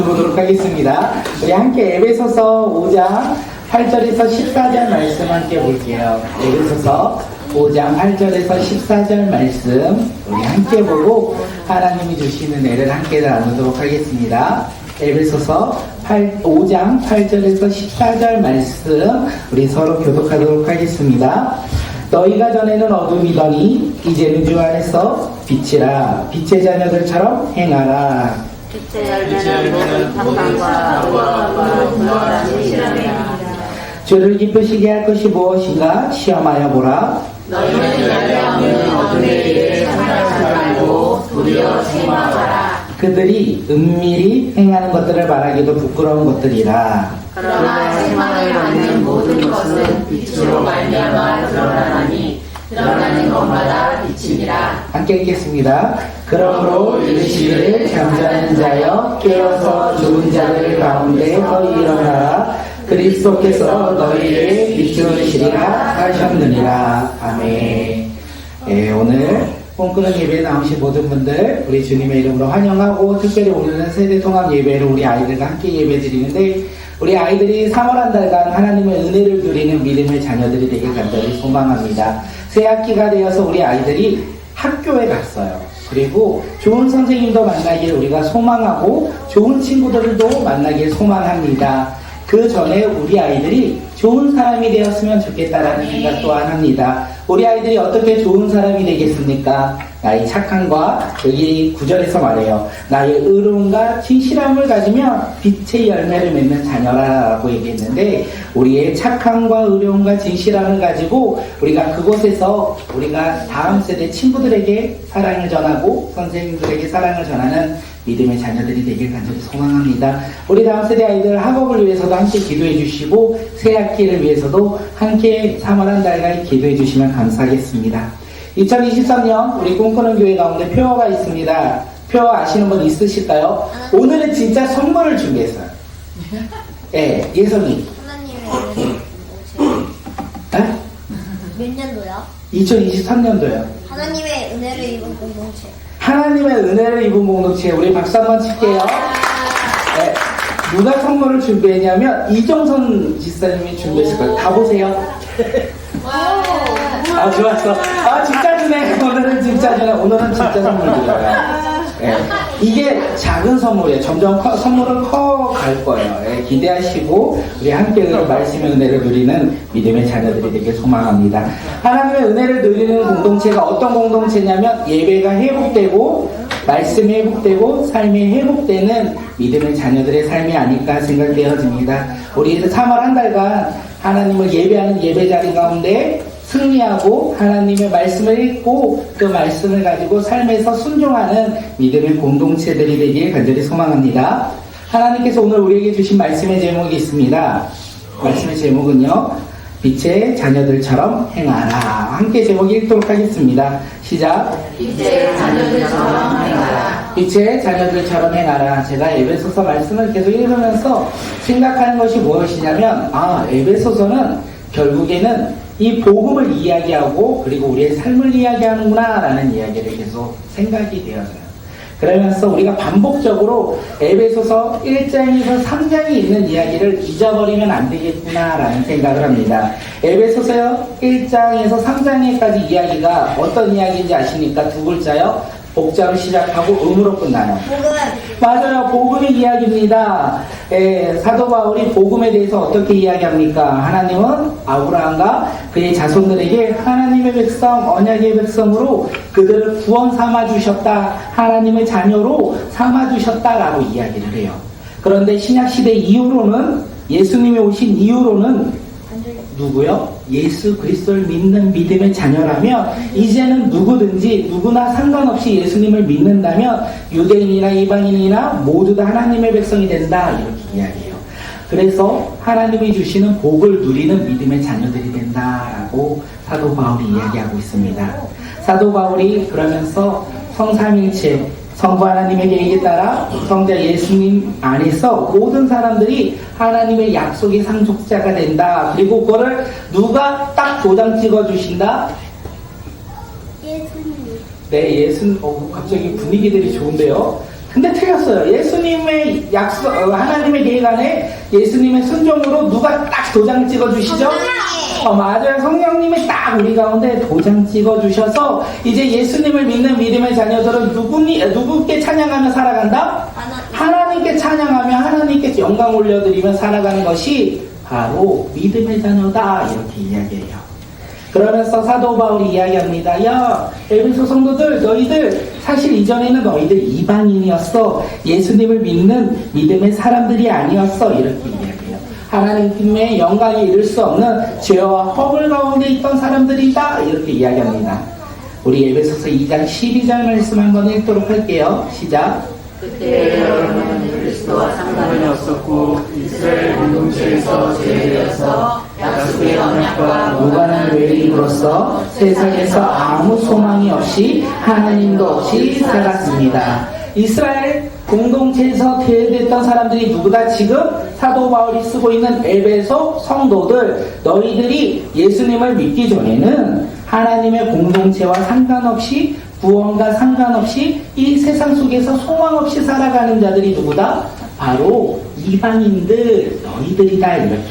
말씀 보도록 하겠습니다. 우리 함께 에베소서 5장 8절에서 14절 말씀 함께 볼게요. 에베소서 5장 8절에서 14절 말씀 우리 함께 보고 하나님이 주시는 애를 함께 나누도록 하겠습니다. 에베소서 5장 8절에서 14절 말씀 우리 서로 교독하도록 하겠습니다. 너희가 전에는 어둠이더니 이제는 주 안에서 빛이라. 빛의 자녀들처럼 행하라. 빛의 열매는 착함과 의로움과 진실함이라. 주를 기쁘시게 할 것이 무엇인가 시험하여 보라. 너희는 열매없는 어둠의 일을 참하지 말고 도리어 생각하라. 그들이 은밀히 행하는 것들을 말하기도 부끄러운 것들이라. 그러나 생망을 받는 모든 것은 빛으로 말미암아 드러나나니 드러나는 것마다 빛이니라. 함께 읽겠습니다. 그러므로 이르시기를 잠자는 자여 깨어서 죽은 자들 가운데 서 일어나라. 그리스도께서 너희를 비추시리라 하셨느니라. 아멘. 오늘 꿈꾸는 예배에 나오신 모든 분들 우리 주님의 이름으로 환영하고, 특별히 오늘은 세대통합 예배로 우리 아이들과 함께 예배 드리는데, 우리 아이들이 3월 한 달간 하나님의 은혜를 누리는 믿음의 자녀들이 되길 간절히 소망합니다. 새 학기가 되어서 우리 아이들이 학교에 갔어요. 그리고 좋은 선생님도 만나길 우리가 소망하고 좋은 친구들도 만나길 소망합니다. 그 전에 우리 아이들이 좋은 사람이 되었으면 좋겠다라는 생각 또한 합니다. 우리 아이들이 어떻게 좋은 사람이 되겠습니까? 나의 착함과, 여기 9절에서 말해요. 나의 의로움과 진실함을 가지면 빛의 열매를 맺는 자녀라고 얘기했는데, 우리의 착함과 의로움과 진실함을 가지고 우리가 그곳에서 우리가 다음 세대 친구들에게 사랑을 전하고 선생님들에게 사랑을 전하는 믿음의 자녀들이 되길 간절히 소망합니다. 우리 다음 세대 아이들 학업을 위해서도 함께 기도해 주시고, 새 학기를 위해서도 함께 3월 한 달간 기도해 주시면 감사하겠습니다. 2023년 우리 꿈꾸는 교회 가운데 표어가 있습니다. 표어 아시는 분 있으실까요? 오늘은 진짜 선물을 준비했어요. 네, 예선이. 하나님의 네? 몇 년도요? 2023년도요. 하나님의 은혜를 입은 공동체. 하나님의 은혜를 입은 공동체, 우리 박수 한번 칠게요. 네, 누가 선물을 준비했냐면 이정선 지사님이 준비했을 거예요. 가보세요. 아, 좋았어. 아, 진짜 주네. 오늘은 진짜 주네. 오늘은 진짜 선물 드려요. 네, 이게 작은 선물이에요. 점점 선물은 커갈 거예요. 네, 기대하시고 우리 함께 말씀의 은혜를 누리는 믿음의 자녀들이 되길 소망합니다. 하나님의 은혜를 누리는 공동체가 어떤 공동체냐면, 예배가 회복되고 말씀이 회복되고 삶이 회복되는 믿음의 자녀들의 삶이 아닐까 생각되어집니다. 우리 3월 한 달간 하나님을 예배하는 예배자리 가운데 승리하고 하나님의 말씀을 읽고 그 말씀을 가지고 삶에서 순종하는 믿음의 공동체들이 되길 간절히 소망합니다. 하나님께서 오늘 우리에게 주신 말씀의 제목이 있습니다. 말씀의 제목은요, 빛의 자녀들처럼 행하라. 함께 제목 읽도록 하겠습니다. 시작. 빛의 자녀들처럼 행하라. 빛의 자녀들처럼 행하라. 제가 에베소서 말씀을 계속 읽으면서 생각하는 것이 무엇이냐면, 에베소서는 결국에는 이 복음을 이야기하고 그리고 우리의 삶을 이야기하는구나 라는 이야기를 계속 생각이 되어져요. 그러면서 우리가 반복적으로 에베소서 1장에서 3장이 있는 이야기를 잊어버리면 안 되겠구나 라는 생각을 합니다. 에베소서 1장에서 3장에까지 이야기가 어떤 이야기인지 아십니까? 두 글자요. 복자로 시작하고 음으로 끝나요. 복음. 맞아요. 복음의 이야기입니다. 사도 바울이 복음에 대해서 어떻게 이야기합니까? 하나님은 아브라함과 그의 자손들에게 하나님의 백성, 언약의 백성으로 그들을 구원 삼아주셨다. 하나님의 자녀로 삼아주셨다라고 이야기를 해요. 그런데 신약시대 이후로는, 예수님이 오신 이후로는 누구요? 예수 그리스도를 믿는 믿음의 자녀라면 이제는 누구든지 누구나 상관없이 예수님을 믿는다면 유대인이나 이방인이나 모두 다 하나님의 백성이 된다, 이렇게 이야기해요. 그래서 하나님이 주시는 복을 누리는 믿음의 자녀들이 된다라고 사도 바울이 이야기하고 있습니다. 사도 바울이 그러면서 성삼일체, 성부 하나님의 계획에 따라 성자 예수님 안에서 모든 사람들이 하나님의 약속의 상속자가 된다. 그리고 그거를 누가 딱 도장 찍어주신다? 예수님. 네, 갑자기 분위기들이 좋은데요. 근데 틀렸어요. 예수님의 약속, 하나님의 계획 안에 예수님의 순종으로 누가 딱 도장 찍어주시죠? 맞아요. 성령님이 딱 우리 가운데 도장 찍어주셔서 이제 예수님을 믿는 믿음의 자녀들은 누구께 찬양하며 살아간다? 하나님께 찬양하며 하나님께 영광 올려드리며 살아가는 것이 바로 믿음의 자녀다. 이렇게 이야기해요. 그러면서 사도 바울이 이야기합니다. 야, 에베소 성도들, 너희들 사실 이전에는 너희들 이방인이었어. 예수님을 믿는 믿음의 사람들이 아니었어. 이렇게 이야기해요. 하나님의 영광에 이를 수 없는 죄와 허물 가운데 있던 사람들이다. 이렇게 이야기합니다. 우리 에베소서 2장 12절 말씀 한번 읽도록 할게요. 시작. 그때 여러분은 그리스도와 상관이 없었고 이스라엘 공동체에서 제외되어서 약속의 언약과 무관한 외인으로서 세상에서 아무 소망이 없이 하나님도 없이 살았습니다. 이스라엘 공동체에서 제외됐던 사람들이 누구다? 지금 사도 바울이 쓰고 있는 에베소 성도들, 너희들이 예수님을 믿기 전에는 하나님의 공동체와 상관없이 구원과 상관없이 이 세상 속에서 소망 없이 살아가는 자들이 누구다? 바로 이방인들, 너희들이다. 이렇게.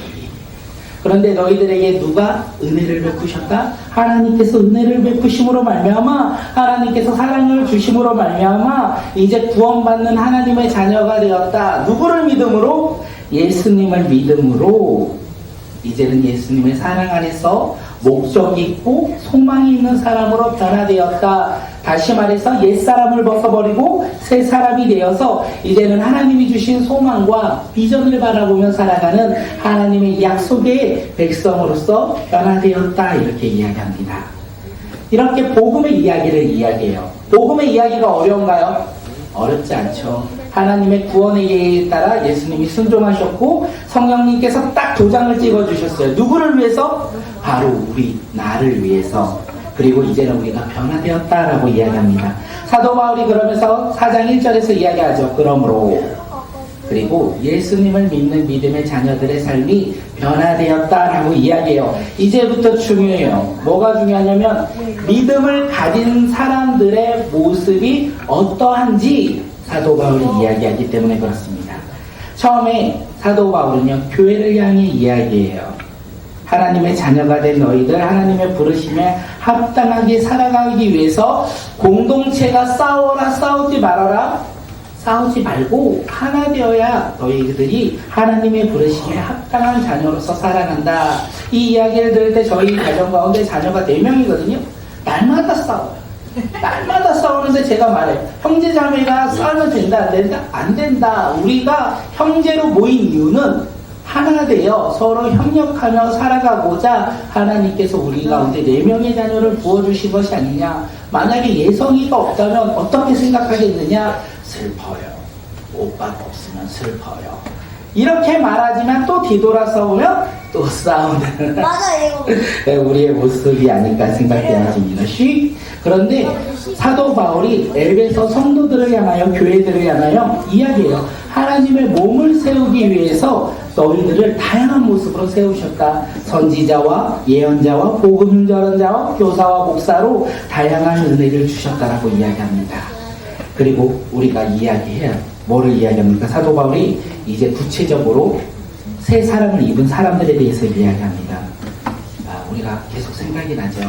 그런데 너희들에게 누가 은혜를 베푸셨다? 하나님께서 은혜를 베푸심으로 말미암아, 하나님께서 사랑을 주심으로 말미암아 이제 구원받는 하나님의 자녀가 되었다. 누구를 믿음으로? 예수님을 믿음으로 이제는 예수님의 사랑 안에서 목적이 있고 소망이 있는 사람으로 변화되었다. 다시 말해서 옛사람을 벗어버리고 새 사람이 되어서 이제는 하나님이 주신 소망과 비전을 바라보며 살아가는 하나님의 약속의 백성으로서 변화되었다. 이렇게 이야기합니다. 이렇게 복음의 이야기를 이야기해요. 복음의 이야기가 어려운가요? 어렵지 않죠. 하나님의 구원의 계획에 따라 예수님이 순종하셨고 성령님께서 딱 도장을 찍어주셨어요. 누구를 위해서? 바로 나를 위해서. 그리고 이제는 우리가 변화되었다라고 이야기합니다. 사도 바울이 그러면서 4장 1절에서 이야기하죠. 그러므로 그리고 예수님을 믿는 믿음의 자녀들의 삶이 변화되었다라고 이야기해요. 이제부터 중요해요. 뭐가 중요하냐면 믿음을 가진 사람들의 모습이 어떠한지 사도 바울이 이야기하기 때문에 그렇습니다. 처음에 사도 바울은요, 교회를 향해 이야기해요. 하나님의 자녀가 된 너희들, 하나님의 부르심에 합당하게 살아가기 위해서 공동체가 싸워라, 싸우지 말아라. 싸우지 말고 하나 되어야 너희들이 하나님의 부르심에 합당한 자녀로서 살아간다. 이 이야기를 들을 때 저희 가정 가운데 자녀가 4명이거든요. 날마다 싸워요. 날마다 싸우는데 제가 말해요. 형제 자매가 싸우면 된다, 안 된다? 안 된다. 우리가 형제로 모인 이유는 하나 되어 서로 협력하며 살아가고자 하나님께서 우리 가운데 4명의 자녀를 부어주신 것이 아니냐. 만약에 예성이가 없다면 어떻게 생각하겠느냐? 슬퍼요. 오빠가 없으면 슬퍼요. 이렇게 말하지만 또 뒤돌아서오면 또 싸우는 맞아, 이거. 우리의 모습이 아닐까 생각되어집니다. 그런데 사도 바울이 에베소 성도들을 향하여, 교회들을 향하여 이야기해요. 하나님의 몸을 세우기 위해서 너희들을 다양한 모습으로 세우셨다. 선지자와 예언자와 복음 전자와 교사와 목사로 다양한 은혜를 주셨다라고 이야기합니다. 그리고 우리가 이야기해요. 뭐를 이야기합니까? 사도 바울이 이제 구체적으로 새 사람을 입은 사람들에 대해서 이야기합니다. 우리가 계속 생각이 나죠.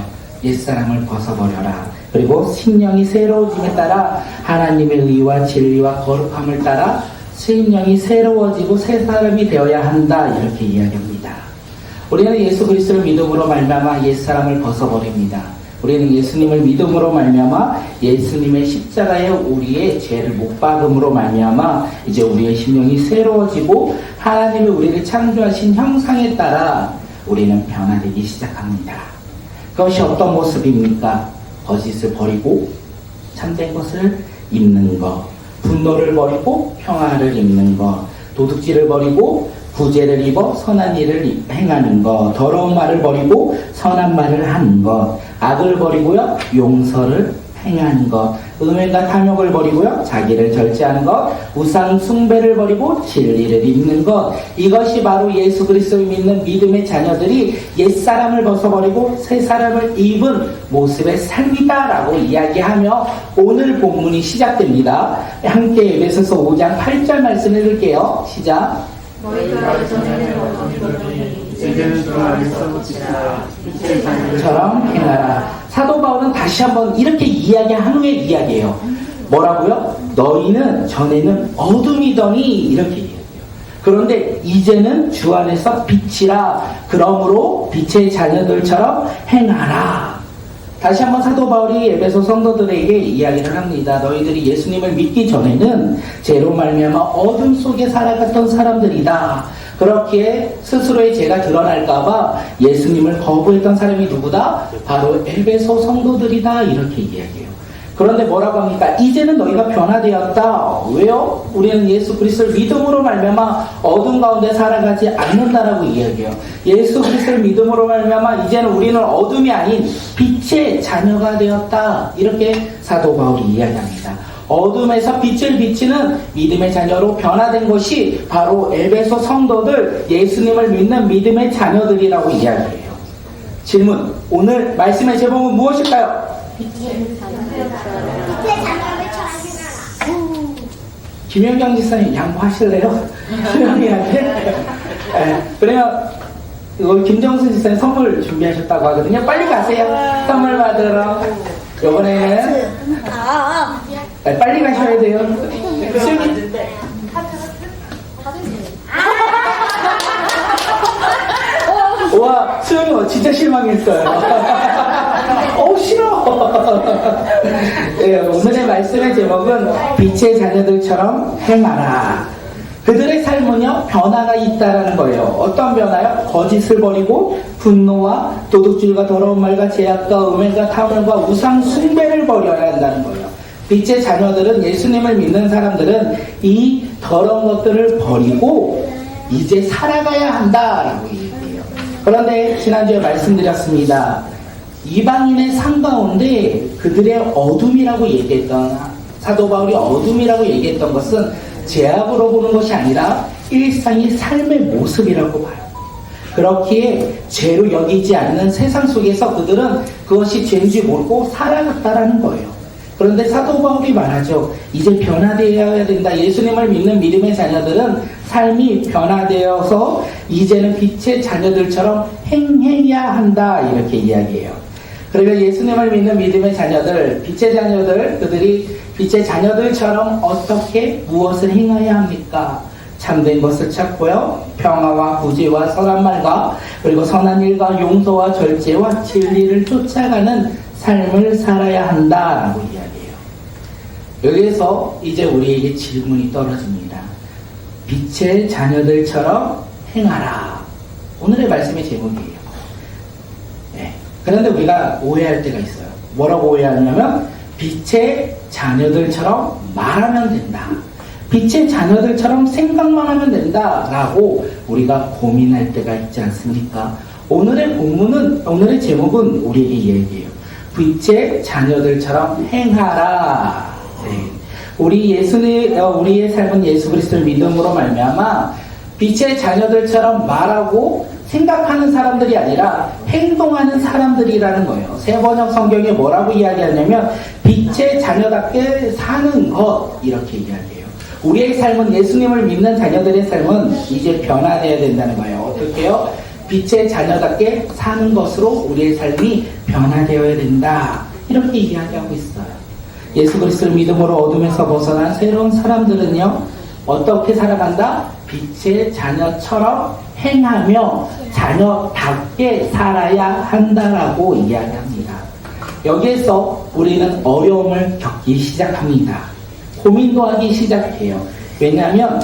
옛사람을 벗어버려라. 그리고 심령이 새로워짐에 따라 하나님의 의와 진리와 거룩함을 따라 심령이 새로워지고 새 사람이 되어야 한다. 이렇게 이야기합니다. 우리는 예수 그리스도를 믿음으로 말미암아 옛사람을 벗어버립니다. 우리는 예수님을 믿음으로 말미암아 예수님의 십자가에 우리의 죄를 못 박음으로 말미암아 이제 우리의 심령이 새로워지고 하나님이 우리를 창조하신 형상에 따라 우리는 변화되기 시작합니다. 그것이 어떤 모습입니까? 거짓을 버리고 참된 것을 입는 것, 분노를 버리고 평화를 입는 것, 도둑질을 버리고 구제를 입어 선한 일을 행하는 것, 더러운 말을 버리고 선한 말을 하는 것, 악을 버리고요 용서를 행하는 것, 음행과 탐욕을 버리고요. 자기를 절제하는 것, 우상 숭배를 버리고 진리를 입는 것. 이것이 바로 예수 그리스도를 믿는 믿음의 자녀들이 옛사람을 벗어버리고 새사람을 입은 모습의 삶이다라고 이야기하며 오늘 본문이 시작됩니다. 함께 에베소서 5장 8절 말씀 읽을게요. 시작. 너희가 전에는 어둠이더니 이제는 그 안에서 붙이라 빛의 자녀를 처럼 행하라. 사도 바울은 다시 한번 이렇게 이야기한 후에 이야기해요. 뭐라고요? 너희는 전에는 어둠이더니 이렇게 얘기해요. 그런데 이제는 주 안에서 빛이라. 그러므로 빛의 자녀들처럼 행하라. 다시 한번 사도 바울이 에베소 성도들에게 이야기를 합니다. 너희들이 예수님을 믿기 전에는 죄로 말미암아 어둠 속에 살아갔던 사람들이다. 그렇기에 스스로의 죄가 드러날까봐 예수님을 거부했던 사람이 누구다? 바로 에베소 성도들이다. 이렇게 이야기해요. 그런데 뭐라고 합니까? 이제는 너희가 변화되었다. 왜요? 우리는 예수 그리스도를 믿음으로 말미암아 어둠 가운데 살아가지 않는다라고 이야기해요. 예수 그리스도를 믿음으로 말미암아 이제는 우리는 어둠이 아닌 빛의 자녀가 되었다. 이렇게 사도 바울이 이야기합니다. 어둠에서 빛을 비치는 믿음의 자녀로 변화된 것이 바로 에베소 성도들, 예수님을 믿는 믿음의 자녀들이라고 이야기해요. 질문, 오늘 말씀의 제목은 무엇일까요? 빛의 자녀를 처럼 김현경 지사님 양보하실래요? 수영이한테? 그러면 이거 김정수 지사님 선물 준비하셨다고 하거든요. 빨리 가세요. 선물 받으러. 이번에는 빨리 가셔야 돼요. 수영이 와, 수영이 진짜 실망했어요. 싫어. 네, 오늘의 말씀의 제목은 빛의 자녀들처럼 행하라. 그들의 삶은요, 변화가 있다라는 거예요. 어떤 변화요? 거짓을 버리고 분노와 도둑질과 더러운 말과 죄악과 음행과 탐욕과 우상 숭배를 버려야 한다는 거예요. 빛의 자녀들은, 예수님을 믿는 사람들은 이 더러운 것들을 버리고 이제 살아가야 한다라고 얘기해요. 그런데 지난주에 말씀드렸습니다. 이방인의 삶 가운데 그들의 어둠이라고 얘기했던, 사도 바울이 어둠이라고 얘기했던 것은 죄악으로 보는 것이 아니라 일상의 삶의 모습이라고 봐요. 그렇기에 죄로 여기지 않는 세상 속에서 그들은 그것이 죄인지 모르고 살아갔다라는 거예요. 그런데 사도 바울이 말하죠. 이제 변화되어야 된다. 예수님을 믿는 믿음의 자녀들은 삶이 변화되어서 이제는 빛의 자녀들처럼 행해야 한다. 이렇게 이야기해요. 그러니까 예수님을 믿는 믿음의 자녀들, 빛의 자녀들, 그들이 빛의 자녀들처럼 어떻게 무엇을 행해야 합니까? 참된 것을 찾고요. 평화와 구제와 선한 말과 그리고 선한 일과 용서와 절제와 진리를 쫓아가는 삶을 살아야 한다라고 이야기해요. 여기에서 이제 우리에게 질문이 떨어집니다. 빛의 자녀들처럼 행하라. 오늘의 말씀의 제목이에요. 네. 그런데 우리가 오해할 때가 있어요. 뭐라고 오해하냐면 빛의 자녀들처럼 말하면 된다. 빛의 자녀들처럼 생각만 하면 된다라고 우리가 고민할 때가 있지 않습니까? 오늘의 본문은, 오늘의 제목은 우리에게 얘기해요. 빛의 자녀들처럼 행하라. 네. 우리의 삶은 예수 그리스도를 믿음으로 말미암아 빛의 자녀들처럼 말하고 생각하는 사람들이 아니라 행동하는 사람들이라는 거예요. 세번역 성경에 뭐라고 이야기하냐면 빛의 자녀답게 사는 것, 이렇게 이야기해요. 우리의 삶은, 예수님을 믿는 자녀들의 삶은 이제 변화되어야 된다는 거예요. 어떻게요? 빛의 자녀답게 사는 것으로 우리의 삶이 변화되어야 된다. 이렇게 이야기하고 있어요. 예수 그리스도를 믿음으로 어둠에서 벗어난 새로운 사람들은요, 어떻게 살아간다? 빛의 자녀처럼 행하며 자녀답게 살아야 한다라고 이야기합니다. 여기에서 우리는 어려움을 겪기 시작합니다. 고민도 하기 시작해요. 왜냐하면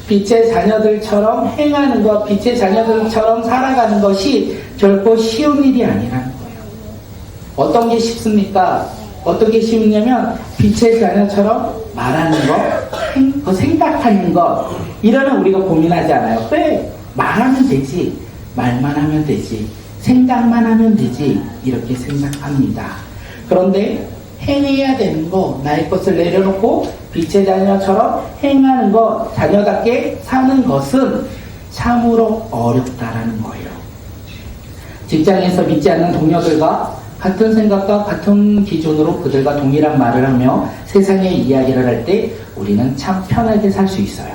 빛의 자녀들처럼 행하는 것, 빛의 자녀들처럼 살아가는 것이 결코 쉬운 일이 아니라는 거예요. 어떤 게 쉽습니까? 어떻게 쉽냐면 빛의 자녀처럼 말하는 것, 생각하는 것, 이러면 우리가 고민하지 않아요. 왜? 말하면 되지, 말만 하면 되지, 생각만 하면 되지, 이렇게 생각합니다. 그런데 행해야 되는 거, 나의 것을 내려놓고 빛의 자녀처럼 행하는 것, 자녀답게 사는 것은 참으로 어렵다라는 거예요. 직장에서 믿지 않는 동료들과 같은 생각과 같은 기준으로 그들과 동일한 말을 하며 세상의 이야기를 할 때 우리는 참 편하게 살 수 있어요.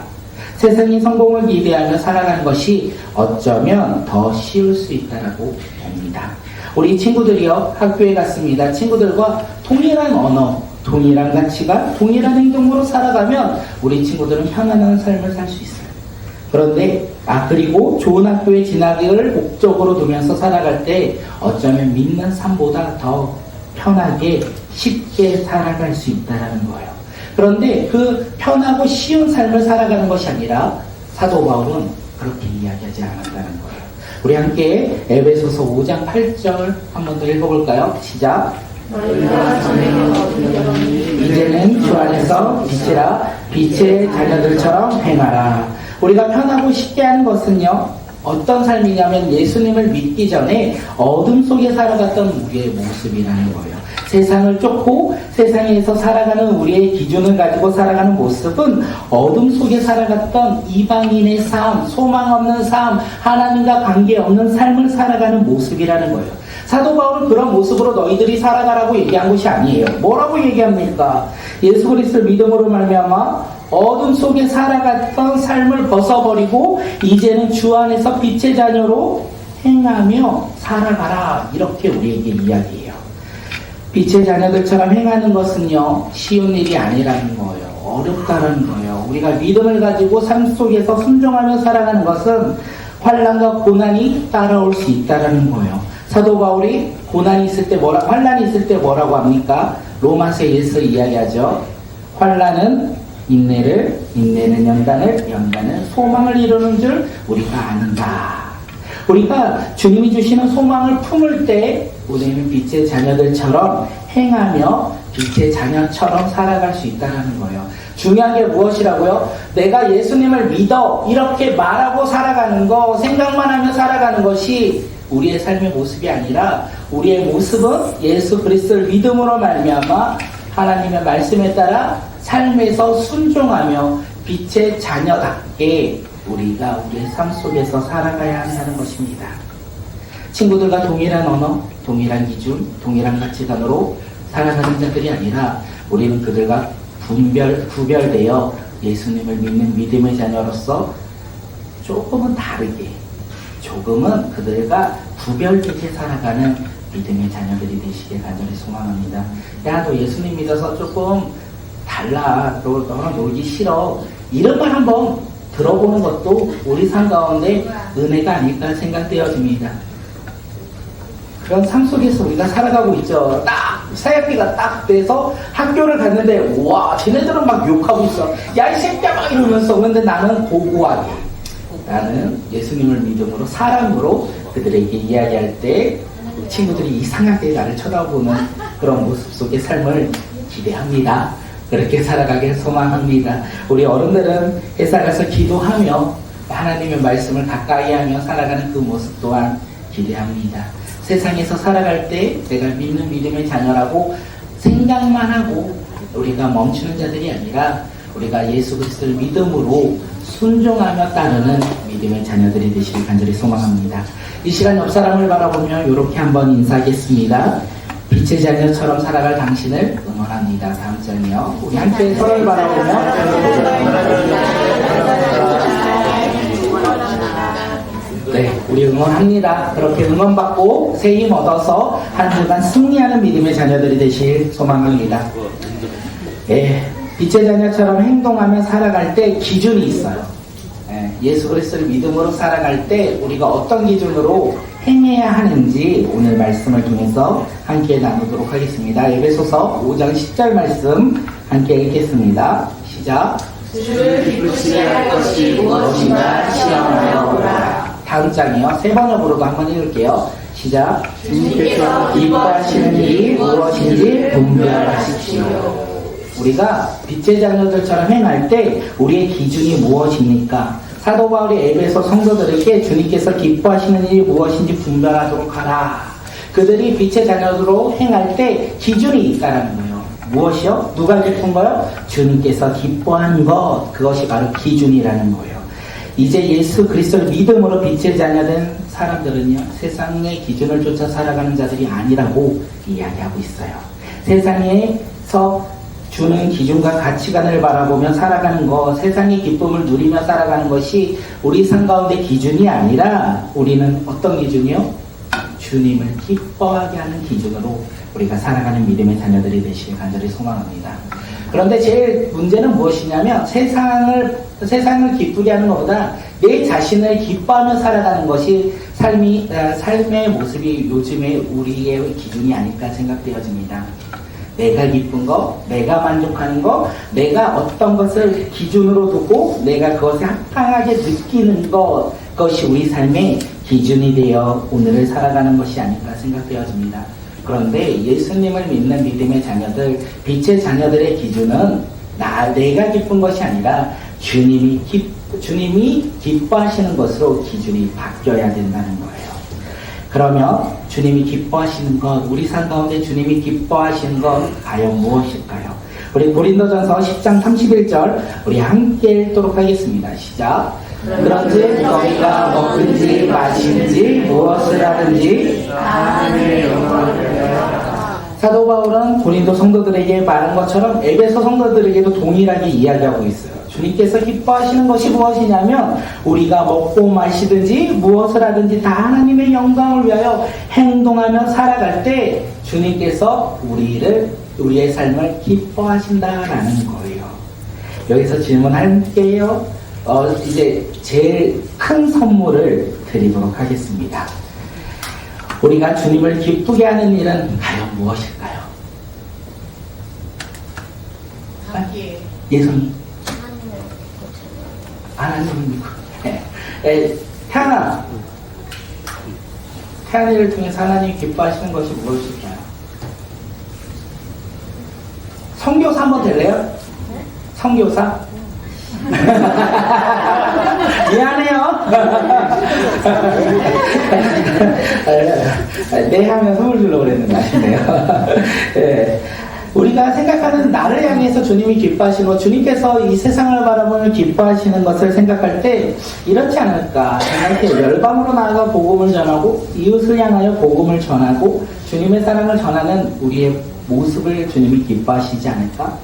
세상이 성공을 기대하며 살아가는 것이 어쩌면 더 쉬울 수 있다고 봅니다. 우리 친구들이요, 학교에 갔습니다. 친구들과 동일한 언어, 동일한 가치관, 동일한 행동으로 살아가면 우리 친구들은 편안한 삶을 살 수 있어요. 그런데 그리고 좋은 학교에 진학을 목적으로 두면서 살아갈 때 어쩌면 믿는 삶보다 더 편하게 쉽게 살아갈 수 있다는 거예요. 그런데 그 편하고 쉬운 삶을 살아가는 것이 아니라 사도 바울은 그렇게 이야기하지 않았다는 거예요. 우리 함께 에베소서 5장 8절 한 번 더 읽어볼까요? 시작. 이제는 주 안에서 빛이라 빛의 자녀들처럼 행하라. 우리가 편하고 쉽게 하는 것은요, 어떤 삶이냐면 예수님을 믿기 전에 어둠 속에 살아갔던 우리의 모습이라는 거예요. 세상을 쫓고 세상에서 살아가는 우리의 기준을 가지고 살아가는 모습은 어둠 속에 살아갔던 이방인의 삶, 소망 없는 삶, 하나님과 관계없는 삶을 살아가는 모습이라는 거예요. 사도 바울은 그런 모습으로 너희들이 살아가라고 얘기한 것이 아니에요. 뭐라고 얘기합니까? 예수 그리스도를 믿음으로 말미암아 어둠 속에 살아갔던 삶을 벗어버리고 이제는 주 안에서 빛의 자녀로 행하며 살아가라, 이렇게 우리에게 이야기해요. 빛의 자녀들처럼 행하는 것은요, 쉬운 일이 아니라는 거예요. 어렵다는 거예요. 우리가 믿음을 가지고 삶 속에서 순종하며 살아가는 것은 환난과 고난이 따라올 수 있다는 거예요. 사도 바울이 고난이 있을 때 환난이 있을 때 뭐라고 합니까? 로마서 1서 이야기하죠. 환난은 인내를, 인내는 연단을, 연단은 소망을 이루는 줄 우리가 아는가. 우리가 주님이 주시는 소망을 품을 때 우리는 빛의 자녀들처럼 행하며 빛의 자녀처럼 살아갈 수 있다는 거예요. 중요한 게 무엇이라고요? 내가 예수님을 믿어, 이렇게 말하고 살아가는 거, 생각만 하며 살아가는 것이 우리의 삶의 모습이 아니라 우리의 모습은 예수 그리스도를 믿음으로 말미암아 하나님의 말씀에 따라 삶에서 순종하며 빛의 자녀답게 우리가 우리의 삶 속에서 살아가야 한다는 것입니다. 친구들과 동일한 언어, 동일한 기준, 동일한 가치관으로 살아가는 자들이 아니라 우리는 그들과 구별되어 예수님을 믿는 믿음의 자녀로서 조금은 다르게, 조금은 그들과 구별되게 살아가는 믿음의 자녀들이 되시길 간절히 소망합니다. 야, 너 예수님 믿어서 조금 달라, 너는 놀기 싫어, 이런 말 한번 들어보는 것도 우리 삶 가운데 은혜가 아닐까 생각되어집니다. 그런 삶 속에서 우리가 살아가고 있죠. 딱 새학기가 딱 돼서 학교를 갔는데 와, 쟤네들은 막 욕하고 있어. 야, 이 새끼야, 막 이러면서. 근데 나는 고고하게, 나는 예수님을 믿음으로 사랑으로 그들에게 이야기할 때 친구들이 이상하게 나를 쳐다보는 그런 모습 속의 삶을 기대합니다. 그렇게 살아가길 소망합니다. 우리 어른들은 회사 가서 기도하며 하나님의 말씀을 가까이 하며 살아가는 그 모습 또한 기대합니다. 세상에서 살아갈 때 내가 믿는 믿음의 자녀라고 생각만 하고 우리가 멈추는 자들이 아니라 우리가 예수 그리스도를 믿음으로 순종하며 따르는 믿음의 자녀들이 되시길 간절히 소망합니다. 이 시간 옆 사람을 바라보며 이렇게 한번 인사하겠습니다. 빛의 자녀처럼 살아갈 당신을 응원합니다. 다음 장이요. 우리 함께 서로를 바라보며 네, 우리 응원합니다. 그렇게 응원받고 새 힘 얻어서 한 주간 승리하는 믿음의 자녀들이 되실 소망합니다. 네, 빛의 자녀처럼 행동하며 살아갈 때 기준이 있어요. 네, 예수 그리스도를 믿음으로 살아갈 때 우리가 어떤 기준으로 행해야 하는지 오늘 말씀을 통해서 함께 나누도록 하겠습니다. 에베소서 5장 10절 말씀 함께 읽겠습니다. 시작. 주를 기쁘시게 할 것이 무엇인가 시험하여 보라. 다음 장이요. 세 번역으로도 한번 읽을게요. 시작. 주님께서 기뻐하시는 일이 무엇인지 분별하십시오. 우리가 빛의 자녀들처럼 행할 때 우리의 기준이 무엇입니까? 사도 바울이 에베소 성도들에게 주님께서 기뻐하시는 일이 무엇인지 분별하도록 하라. 그들이 빛의 자녀로 행할 때 기준이 있다라는 거예요. 무엇이요? 누가 기쁜 거요? 주님께서 기뻐한 것, 그것이 바로 기준이라는 거예요. 이제 예수 그리스도를 믿음으로 빛의 자녀된 사람들은요, 세상의 기준을 쫓아 살아가는 자들이 아니라고 이야기하고 있어요. 세상에서 주는 기준과 가치관을 바라보며 살아가는 것, 세상의 기쁨을 누리며 살아가는 것이 우리 삶 가운데 기준이 아니라 우리는 어떤 기준이요? 주님을 기뻐하게 하는 기준으로 우리가 살아가는 믿음의 자녀들이 되시길 간절히 소망합니다. 그런데 제일 문제는 무엇이냐면 세상을 기쁘게 하는 것보다 내 자신을 기뻐하며 살아가는 것이 삶의 모습이 요즘에 우리의 기준이 아닐까 생각되어집니다. 내가 기쁜 거, 내가 만족하는 거, 내가 어떤 것을 기준으로 두고 내가 그것을 합당하게 느끼는 것이 우리 삶의 기준이 되어 오늘을 살아가는 것이 아닐까 생각되어집니다. 그런데 예수님을 믿는 믿음의 자녀들, 빛의 자녀들의 기준은 내가 기쁜 것이 아니라 주님이 기뻐하시는 것으로 기준이 바뀌어야 된다는 거예요. 그러면 주님이 기뻐하시는 것, 우리 삶 가운데 주님이 기뻐하시는 것 과연 무엇일까요? 우리 고린도전서 10장 31절 우리 함께 읽도록 하겠습니다. 시작. 그런즉 너희가 먹든지 마시든지 무엇을 하든지 하나님의 영광을 위하여 사도 바울은 고린도 성도들에게 말한 것처럼 에베소 성도들에게도 동일하게 이야기하고 있어요. 주님께서 기뻐하시는 것이 무엇이냐면 우리가 먹고 마시든지 무엇을 하든지 다 하나님의 영광을 위하여 행동하며 살아갈 때 주님께서 우리의 삶을 기뻐하신다라는 거예요. 여기서 질문할게요. 이제 제일 큰 선물을 드리도록 하겠습니다. 우리가 주님을 기쁘게 하는 일은 과연 무엇일까요? 예선이 하나님 태안이를 통해서 하나님이 기뻐하시는 것이 무엇일까요? 선교사 한번 될래요? 선교사? 미안해요. 네 하면 선물 주려고 그랬는데 아쉽네요. 네. 우리가 생각하는 나를 향해서 주님이 기뻐하시고 주님께서 이 세상을 바라보며 기뻐하시는 것을 생각할 때 이렇지 않을까 생각해요. 열방으로 나아가 복음을 전하고 이웃을 향하여 복음을 전하고 주님의 사랑을 전하는 우리의 모습을 주님이 기뻐하시지 않을까?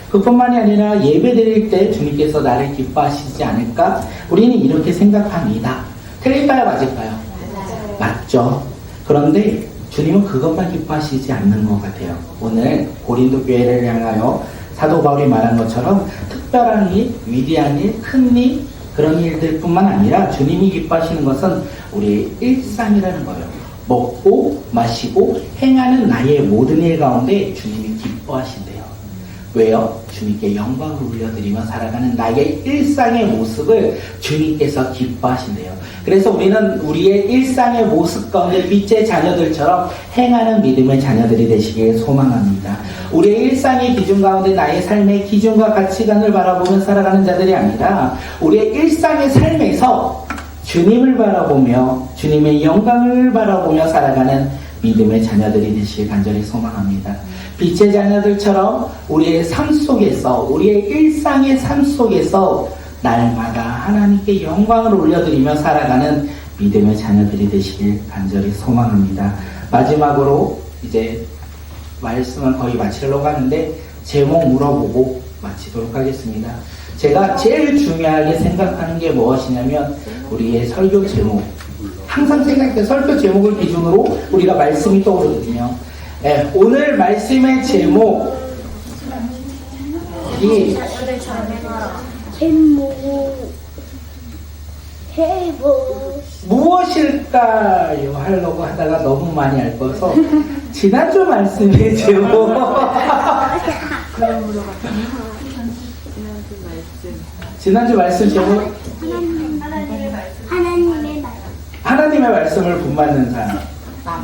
그뿐만이 아니라 예배 드릴 때 주님께서 나를 기뻐하시지 않을까? 우리는 이렇게 생각합니다. 틀릴까요? 맞을까요? 맞죠. 그런데 주님은 그것만 기뻐하시지 않는 것 같아요. 오늘 고린도 교회를 향하여 사도 바울이 말한 것처럼 특별한 일, 위대한 일, 큰 일, 그런 일들 뿐만 아니라 주님이 기뻐하시는 것은 우리의 일상이라는 거예요. 먹고 마시고 행하는 나의 모든 일 가운데 주님이 기뻐하신대요. 왜요? 주님께 영광을 올려드리며 살아가는 나의 일상의 모습을 주님께서 기뻐하신대요. 그래서 우리는 우리의 일상의 모습 가운데 빛의 자녀들처럼 행하는 믿음의 자녀들이 되시길 소망합니다. 우리의 일상의 기준 가운데 나의 삶의 기준과 가치관을 바라보며 살아가는 자들이 아니라 우리의 일상의 삶에서 주님을 바라보며 주님의 영광을 바라보며 살아가는 믿음의 자녀들이 되시길 간절히 소망합니다. 빛의 자녀들처럼 우리의 삶 속에서 우리의 일상의 삶 속에서 날마다 하나님께 영광을 올려드리며 살아가는 믿음의 자녀들이 되시길 간절히 소망합니다. 마지막으로 이제 말씀을 거의 마치려고 하는데 제목 물어보고 마치도록 하겠습니다. 제가 제일 중요하게 생각하는 게 무엇이냐면 우리의 설교 제목, 항상 생각해 설교 제목을 기준으로 우리가 말씀이 떠오르거든요. 네, 오늘 말씀의 제목이 무엇일까요? 하려고 하다가 너무 많이 앓아서 지난주 말씀의 제목 지난주 말씀 제목 하나님의 말씀을 본받는 사람,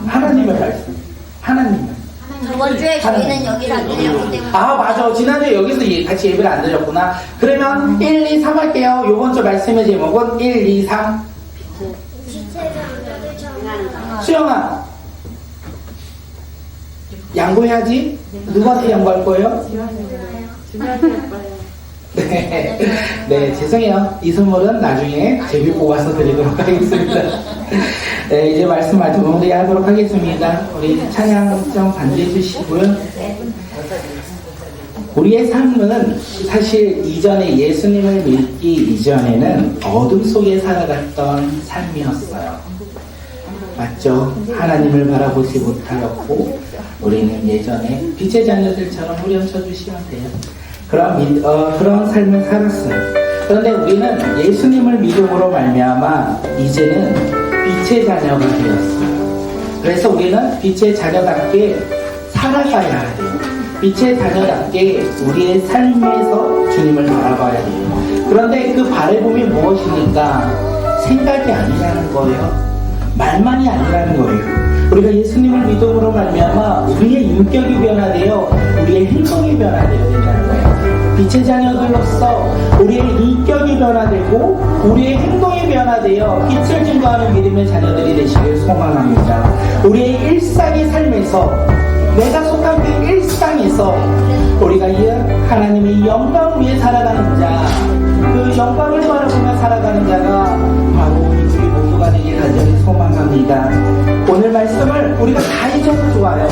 하나님의 말씀, 하나님. 저번 주에 저희는 여기서 안 드렸기 때문에. 아, 맞아. 지난주에 여기서 같이 예배를 안 드렸구나. 그러면 1, 2, 3 할게요. 요번 주 말씀의 제목은 1, 2, 3. 수영아. 양보해야지. 누구한테 양보할 거예요? 주변에 예뻐요. 네, 네, 죄송해요. 이 선물은 나중에 제비 뽑아서 드리도록 하겠습니다. 네, 이제 말씀 마무리하도록 하겠습니다. 우리 찬양 좀 반주해 주시고요. 우리의 삶은 사실 이전에 예수님을 믿기 이전에는 어둠 속에 살아갔던 삶이었어요. 맞죠? 하나님을 바라보지 못하였고 우리는 예전에 빛의 자녀들처럼 후렴쳐 주시면 돼요. 그런 삶을 살았어요. 그런데 우리는 예수님을 믿음으로 말미암아 이제는 빛의 자녀가 되었어요. 그래서 우리는 빛의 자녀답게 살아가야 해요. 빛의 자녀답게 우리의 삶에서 주님을 바라봐야 돼요. 그런데 그 바라봄이 무엇입니까? 생각이 아니라는 거예요. 말만이 아니라는 거예요. 우리가 예수님을 믿음으로 말미암아 우리의 인격이 변화되어 우리의 행동이 변화되어야 된다는 거예요. 빛의 자녀들로서 우리의 인격이 변화되고 우리의 행동이 변화되어 빛을 증거하는 믿음의 자녀들이 되시길 소망합니다. 우리의 일상의 삶에서 내가 속한 그 일상에서 우리가 이 하나님의 영광을 위해 살아가는 자, 그 영광을 바라보며 살아가는 자가 바로 우리 모두가 되길 간절히 소망합니다. 오늘 말씀을 우리가 다 잊어도 좋아요.